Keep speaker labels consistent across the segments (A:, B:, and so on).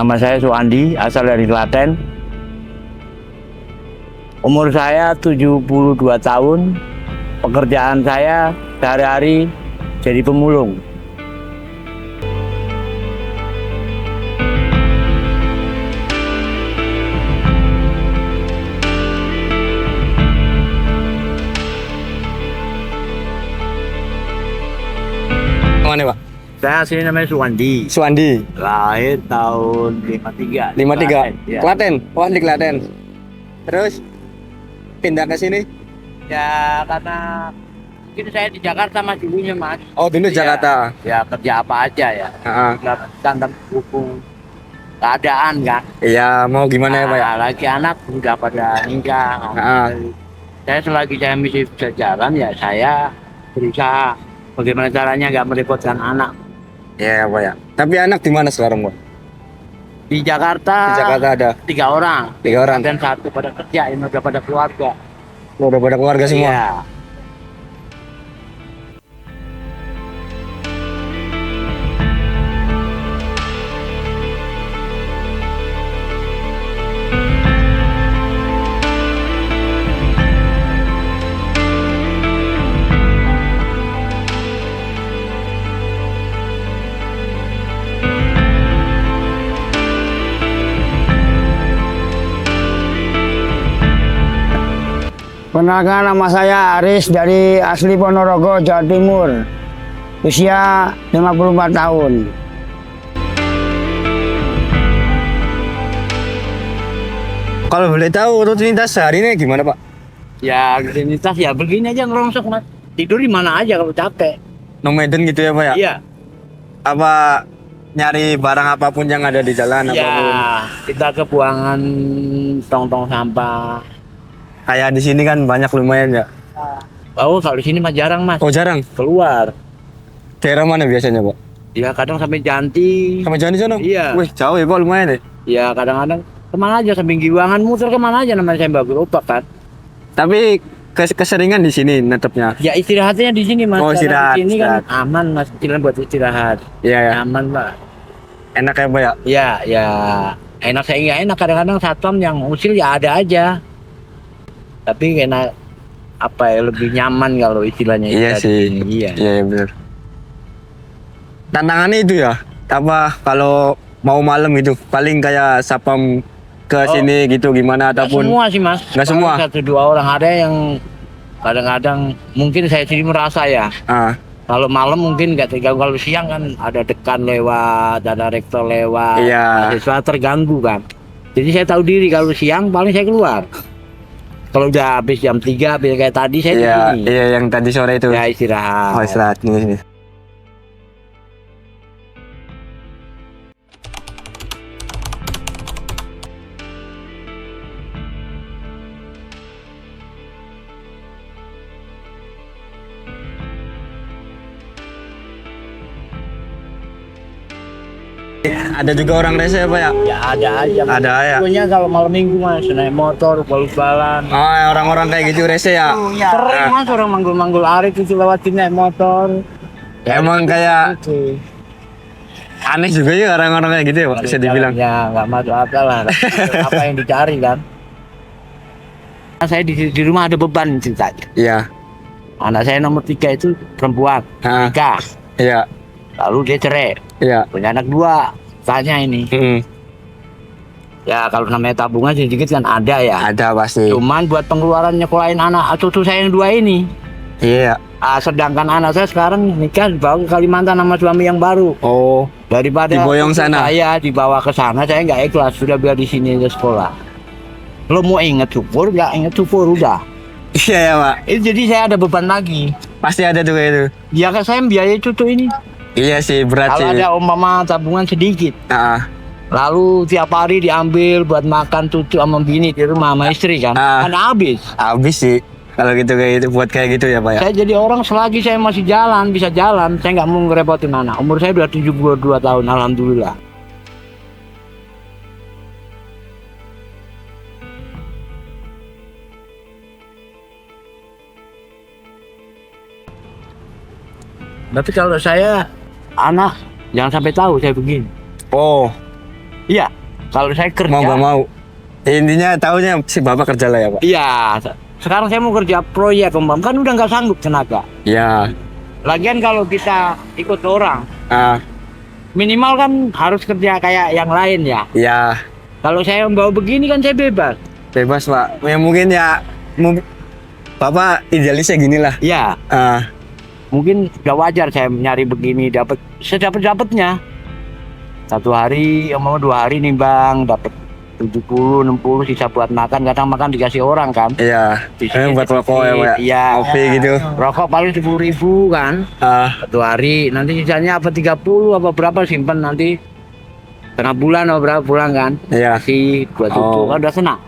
A: Nama saya Suandi, asal dari Klaten. Umur saya 72 tahun. Pekerjaan saya sehari-hari jadi pemulung.
B: Mana Pak?
A: Saya asli namanya Suandi.
B: Suandi.
A: Lahir tahun 53.
B: 53.
A: Ya.
B: Klaten. Wah, di Klaten. Terus pindah ke sini?
A: Ya karena mungkin saya di Jakarta mas dulunya mas.
B: Oh, dulu
A: Ya,
B: Jakarta.
A: Ya kerja apa aja ya.
B: Heeh.
A: Standar hukum keadaan kan.
B: Iya, mau gimana ya Pak ya?
A: Lagi anak udah pada nikah. Saya selagi saya masih bisa jalan ya saya berusaha bagaimana caranya nggak merepotkan anak.
B: Iya Pak ya. Tapi anak di mana sekarang Pak?
A: Di Jakarta.
B: Di Jakarta ada
A: 3 orang.
B: 3 orang.
A: Dan 1 pada kerja, ini udah pada keluarga.
B: Oh, udah pada keluarga semua.
A: Iya.
C: Perkenalkan, nama saya Aris dari asli Ponorogo, Jawa Timur. Usia 54 tahun.
B: Kalau boleh tahu rutinitas sehari ini gimana Pak?
A: Ya rutinitas ya begini aja ngerongsok mas. Tidur di mana aja kalau capek.
B: Nomaden gitu ya Pak ya?
A: Iya.
B: Apa nyari barang apapun yang ada di jalan
A: Ya
B: apapun?
A: kita ke buangan tong-tong sampah.
B: Kayak di sini kan banyak lumayan ya.
A: Oh kalau di sini mah jarang mas.
B: Oh, jarang.
A: Keluar.
B: Daerah mana biasanya Pak?
A: Ya kadang sampai Janti.
B: Sama jalan di sana?
A: Iya.
B: Wih, jauh ya Pak, lumayan ya.
A: Ya kadang-kadang kemana aja sampai Giwangan muter kemana aja namanya saya bagus opak kan.
B: Tapi keseringan di sini netepnya.
A: Ya istirahatnya di sini mas.
B: Oh,
A: Karena
B: istirahat,
A: Di sini
B: istirahat.
A: kan aman mas. Jalan buat istirahat.
B: Iya ya.
A: Aman pak.
B: Enak ya Pak ya?
A: Ya ya enak saya nggak enak kadang-kadang satpam yang usil ya ada aja. Tapi kena apa ya lebih nyaman kalau istilahnya
B: Iya
A: kita di
B: sih.
A: sini. Iya.
B: Iya ya, benar. Tantangannya itu ya. Apa kalau mau malam itu paling kayak sapam ke
A: Oh.
B: sini gitu gimana
A: Nggak
B: ataupun
A: semua sih mas.
B: Nggak semua?
A: Paling 1-2 orang ada yang kadang-kadang mungkin saya sendiri merasa ya.
B: ah
A: Kalau malam mungkin nggak terganggu, kalau siang kan ada dekan lewat, ada rektor lewat,
B: Iya.
A: mahasiswa terganggu kan. Jadi saya tahu diri kalau siang paling saya keluar. Kalau udah habis jam 3, kayak tadi saya di
B: iya
A: sini.
B: iya yang tadi sore itu.
A: Ya istirahat.
B: Oh, istirahat nih. Ada juga orang rese ya Pak ya?
A: Ya ada aja. Mas.
B: Ada ya.
A: Pokoknya kalau malam minggu mas naik motor, bal-balan.
B: Oh, orang-orang kayak gitu rese ya?
A: Sering mas orang manggul-manggul arit itu lewat sini naik motor.
B: Emang kayak
A: Gitu.
B: aneh juga ya orang-orang kayak gitu ya Pak, bisa dibilang.
A: Ya nggak masuk akal lah. Apa yang dicari kan? Saya di rumah ada beban ceritanya.
B: Iya.
A: Anak saya nomor 3 itu perempuan,
B: Ah,
A: nikah.
B: iya.
A: Lalu dia cerai,
B: Iya.
A: punya anak 2. Tanya ini. Ya kalau namanya tabungan sedikit kan ada ya.
B: Ada pasti.
A: Cuman buat pengeluaran nyekolahin anak cucu saya yang 2 ini.
B: Iya.
A: Sedangkan anak saya sekarang nikah dibawa ke Kalimantan sama suami yang baru.
B: Oh,
A: Daripada
B: Diboyong sana?
A: saya dibawa ke sana, saya nggak ikhlas. Sudah biar di sini aja sekolah. Lo mau inget syukur, nggak inget syukur udah.
B: iya ya Pak.
A: Jadi saya ada beban lagi.
B: Pasti ada tuh kayak itu.
A: Ya kan saya biayai cucu ini.
B: Iya sih, berat
A: Kalau
B: sih.
A: ada umpama tabungan sedikit,
B: Ah,
A: lalu tiap hari diambil buat makan cucu sama bini di rumah sama istri kan,
B: Ah.
A: kan habis.
B: habis sih. Kalau gitu kayak gitu, buat kayak gitu ya Pak ya.
A: Saya jadi orang selagi saya masih jalan, bisa jalan, saya nggak mau ngerepotin anak. Umur saya udah 72 tahun, alhamdulillah. Tapi kalau saya anak jangan sampai tahu saya begini.
B: Oh,
A: Iya, kalau saya kerja.
B: Mau nggak mau. Intinya tahunya si bapak kerja lah ya pak.
A: Iya, sekarang saya mau kerja proyek kan udah nggak sanggup tenaga.
B: Iya.
A: Lagian kalau kita ikut orang,
B: Ah,
A: minimal kan harus kerja kayak yang lain ya.
B: iya.
A: Kalau saya bawa begini kan saya bebas.
B: Bebas pak. Ya mungkin ya, bapak idealisnya gini lah.
A: Iya,
B: Ah,
A: mungkin sudah wajar saya nyari begini dapat sedapat-dapatnya. 1 hari, mau 2 hari nimbang dapat 70, 60 sisa buat makan, kadang makan dikasih orang kan.
B: iya.
A: Sisanya
B: Buat rokok ya pak.
A: Iya.
B: Kopi gitu.
A: Rokok paling 10.000 kan.
B: Ah,
A: 1 hari, nanti sisanya apa 30 apa berapa simpan nanti tengah bulan atau berapa pulang kan.
B: iya.
A: Kasih buat cucu
B: Oh.
A: kan udah senang.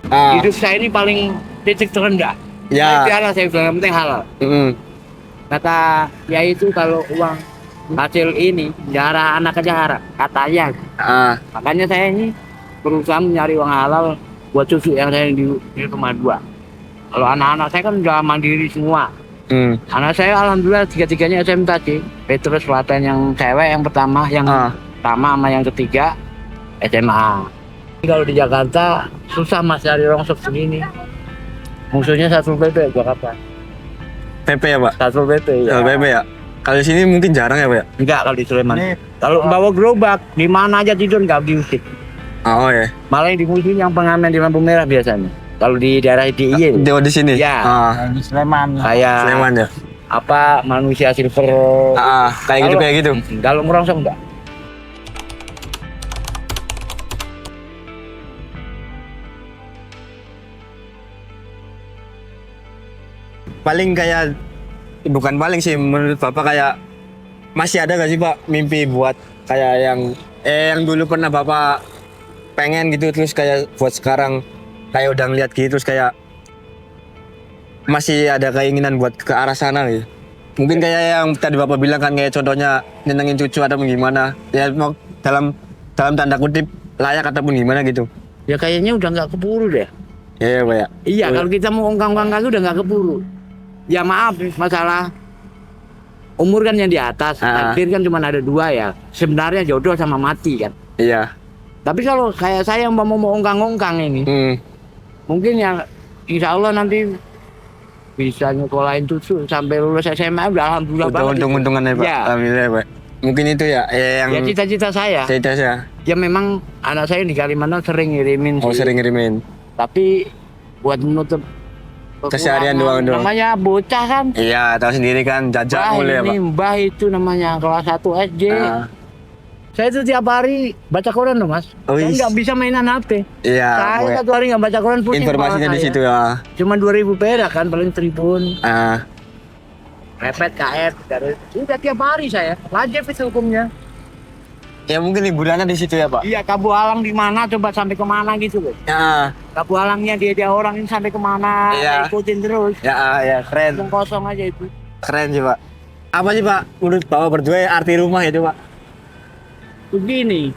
B: Ah,
A: Hidup saya ini paling titik terendah.
B: ya.
A: Itu halal saya bilang, yang penting halal. Kata ya itu kalau uang hasil ini darah anak aja harap katanya.
B: Ah,
A: Makanya saya ini berusaha mencari uang halal buat cucu yang saya di rumah 2. Kalau anak-anak saya kan udah mandiri semua. Anak saya alhamdulillah 3-tiganya SMK sih. Petrus Selatan yang cewek yang pertama, yang
B: Ah.
A: pertama sama yang ketiga SMA. Kalau di Jakarta susah mas cari rongsok segini. Musuhnya Satpol PP gua kapan?
B: PP ya pak.
A: Satpol PP ya.
B: PP ya. Kalau di sini mungkin jarang ya pak.
A: Enggak kalau di Sleman. Kalau bawa gerobak di mana aja tidur nggak diusik.
B: Oh ya.
A: Malah yang dimusuhin yang pengamen di lampu merah biasanya. Kalau di daerah DIY
B: Di sini.
A: Ya.
B: Ah,
C: Di Sleman.
A: kayak
B: Sleman ya.
A: apa manusia silver.
B: Kayak gitu.
A: Kalau merongsok enggak.
B: Paling kayak bukan paling sih menurut bapak kayak masih ada gak sih pak mimpi buat kayak yang dulu pernah bapak pengen gitu terus kayak buat sekarang kayak udah ngeliat gitu terus kayak masih ada keinginan buat ke arah sana gitu. Mungkin kayak yang tadi bapak bilang kan kayak contohnya nyenengin cucu atau gimana ya mau dalam tanda kutip layak ataupun gimana gitu.
A: Ya kayaknya udah nggak keburu deh.
B: Iya pak ya.
A: Iya, kalau kita mau ongkang-ongkang kaki udah nggak keburu. Ya maaf, masalah umur kan yang di atas, takdir kan cuma ada 2 ya. Sebenarnya jodoh sama mati kan.
B: Iya.
A: Tapi kalau kayak saya yang mau ongkang-ongkang ini, mungkin ya insya Allah nanti bisa nyekolahin cucu sampai lulus SMA udah alhamdulillah
B: Udah
A: banget.
B: untung-untungan ya pak.
A: Ya.
B: Alhamdulillah ya pak. Mungkin itu ya yang
A: Ya cita-cita saya.
B: cerita saya.
A: Ya memang anak saya di Kalimantan sering ngirimin
B: Oh
A: sih.
B: sering ngirimin.
A: Tapi buat menutup
B: Keseharian
A: kekurangan,
B: doang.
A: namanya bocah kan.
B: Iya, tahu sendiri kan jajak
A: Mbah
B: mulai ya,
A: ini
B: Pak.
A: mbah itu namanya kelas 1 SD.
B: Ah,
A: Saya itu tiap hari baca Quran loh mas.
B: Oh,
A: Saya
B: is.
A: nggak bisa mainan HP.
B: iya,
A: Saya
B: pokoknya
A: 1 hari nggak baca Quran pusing
B: informasinya
A: kepala
B: di
A: saya.
B: situ ya.
A: Cuma 2.000 perak kan paling tribun.
B: Ah,
A: Repet KF dari udah tiap hari saya. Wajib itu hukumnya.
B: ya mungkin liburannya di situ ya, Pak.
A: Iya, Kabu Alang di mana coba sampai kemana gitu loh.
B: Ya,
A: Kabu Alangnya dia orang ini sampai kemana,
B: Iya.
A: ikutin terus.
B: ya keren.
A: Kosong aja itu.
B: Keren sih, Pak. Apa sih, Pak? Menurut Bapak berdua arti rumah itu, Pak?
A: Begini.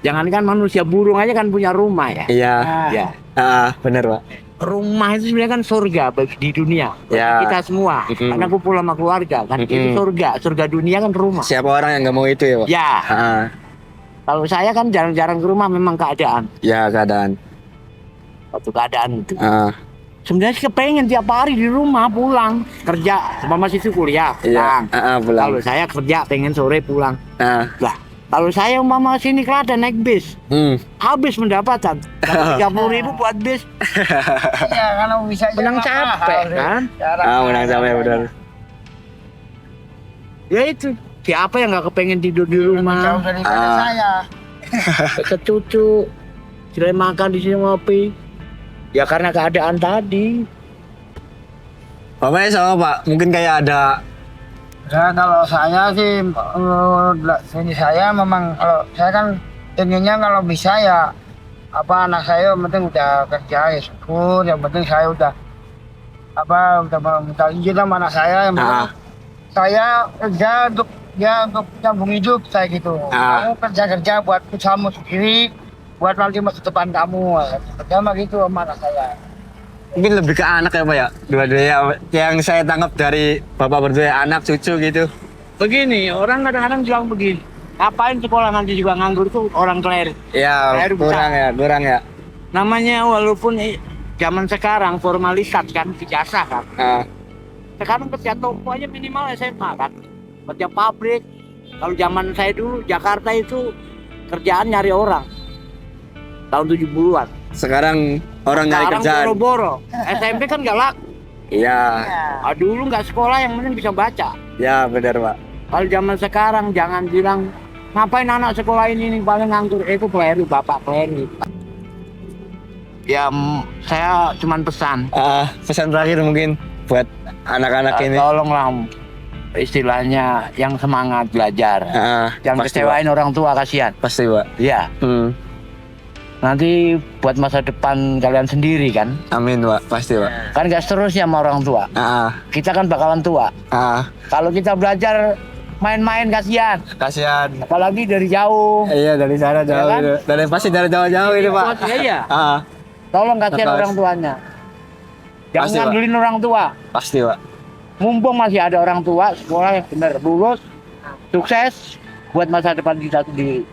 A: Jangankan manusia, burung aja kan punya rumah ya.
B: Iya.
A: Ya.
B: Benar, Pak.
A: Rumah itu sebenarnya kan surga di dunia bagi
B: Ya.
A: kita semua. Karena kumpul sama keluarga kan itu surga dunia kan rumah.
B: Siapa orang yang nggak mau itu ya, Pak?
A: Ya,
B: Ah,
A: kalau saya kan jarang-jarang ke rumah memang keadaan.
B: ya keadaan.
A: Waktu keadaan itu.
B: Ah,
A: Sebenarnya sih kepengen tiap hari di rumah pulang kerja, sama masih itu kuliah
B: iya.
A: pulang.
B: Pulang.
A: Kalau saya kerja pengen sore pulang.
B: Ah,
A: Lah, kalau saya umpama sini Klaten naik bis, habis pendapatan. 30.000 buat bis,
C: Ya kalau bisa
A: menang capek kan?
B: menang capek benar.
A: Ya itu, siapa yang nggak kepengen tidur di
C: Jauh
A: rumah,
C: daripada saya.
A: ke cucu, selain makan di sini ngopi. Ya karena keadaan tadi.
B: Bapaknya sama, Pak. Mungkin kayak ada
C: Ya kalau saya sih ini saya memang kalau saya kan inginnya kalau bisa ya apa anak saya yang penting udah kerja ya syukur, yang penting saya udah udah minta izin sama anak saya yang penting saya kerja untuk nyambung hidup saya gitu. Kamu kerja buat usahamu sendiri, buat nanti masa depan kamu. Kerja mah gitu sama anak saya.
B: mungkin lebih ke anak ya, Pak ya. Dua-duanya yang saya tangkap dari Bapak berdua anak cucu gitu.
A: Begini, orang kadang-kadang bilang begini. Ngapain sekolah nanti juga nganggur tuh orang kler.
B: Ya,
A: Air
B: kurang ya.
A: Namanya walaupun zaman sekarang formalitas kan, ijazah kan.
B: Ah,
A: Sekarang kerja toko aja minimal SMA kan. Kerja pabrik. Kalau zaman saya dulu Jakarta itu kerjaan nyari orang. Tahun 70-an.
B: sekarang orang nyari
A: Sekarang
B: kerjaan.
A: boro-boro. SMP kan nggak laku.
B: Iya,
A: Dulu nggak sekolah yang penting bisa baca.
B: ya benar Pak.
A: Kalau zaman sekarang jangan bilang ngapain anak sekolah ini paling nganggur. Itu keliru, bapak keliru. Ya saya cuman pesan.
B: Pesan terakhir mungkin buat anak-anak ini.
A: Tolonglah istilahnya yang semangat belajar. Jangan
B: Pasti,
A: kecewain orang tua, kasihan.
B: Pasti Pak.
A: Iya. Nanti buat masa depan kalian sendiri kan.
B: Amin Pak, pasti Pak.
A: Kan gak seterusnya sama orang tua. Kita kan bakalan tua. Kalau kita belajar main-main kasihan.
B: Kasihan.
A: Apalagi dari jauh.
B: Iya dari sana jauh
A: kan?
B: itu. Pasti dari jauh-jauh ini Pak.
A: Iya. Tolong kasihan
B: Terus.
A: orang tuanya. Jangan
B: Pasti, Pak.
A: ngandelin orang tua.
B: Pasti Pak.
A: Mumpung masih ada orang tua, sekolah yang benar, lulus, sukses buat masa depan kita sendiri.